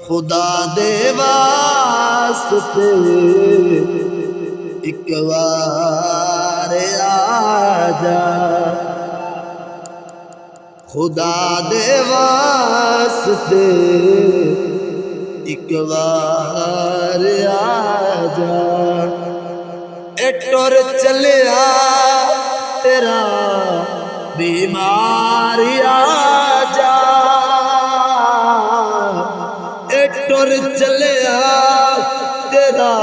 خدا دے واسطے ایک بار آجا، خدا دے واسطے ایک بار آجا، اے ٹر چلیا تیرا بیمار آجا، اے ٹر چلیا تیرا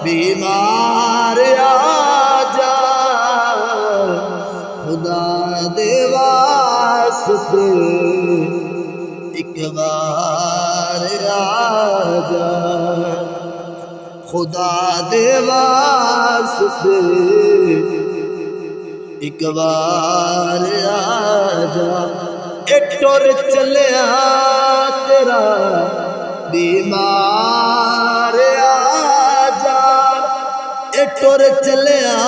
بیمار آجا، خدا دے واسطے ایک بار آجا، خدا دے واسطے ایک بار آجا، اے ٹر چلیا تیرا بیمار آجا، اے ٹر چلیا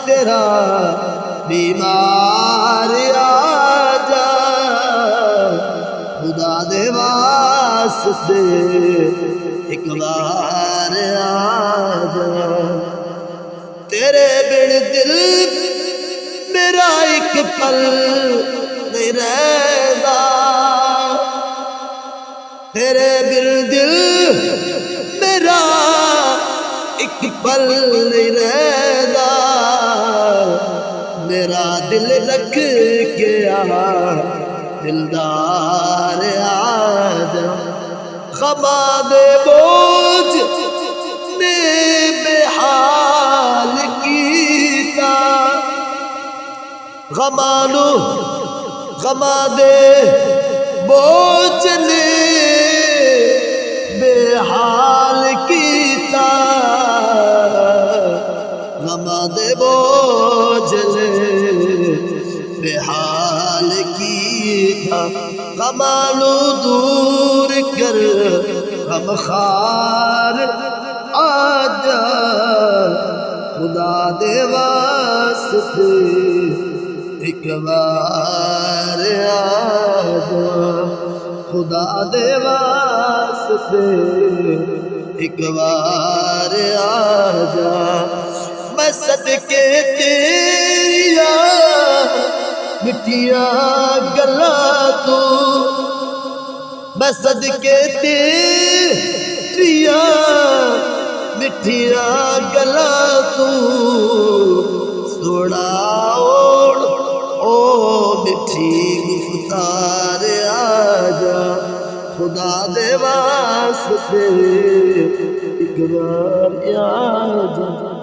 تیرا بیمار آجا، خدا دے واسطے ایک بار آجا، تیرے بن دل میرا ایک پل نہیں رہتا، تیرے بن دل میرا ایک پل نہیں رہتا، میرا دل رکھ کے دلدار آجا، غماں دے بوجھ میں بے حال کیتا، غماں دے بوجھ نے بے حال کیتا، غماں دے بوجھ نے بے حال کیتا، غماں نو دور کر غم خوار آجا، خدا دے واسطے ایک بار آجا، خدا دے واسطے ایک بار آجا، میں صدقے تیریاں مٹھیاں گلاں تو، میں صدقے تیریاں مٹھیاں گلاں تو، سوڑا او مٹھی گفتار آجا، خدا دے واسطے ایک بار آجا۔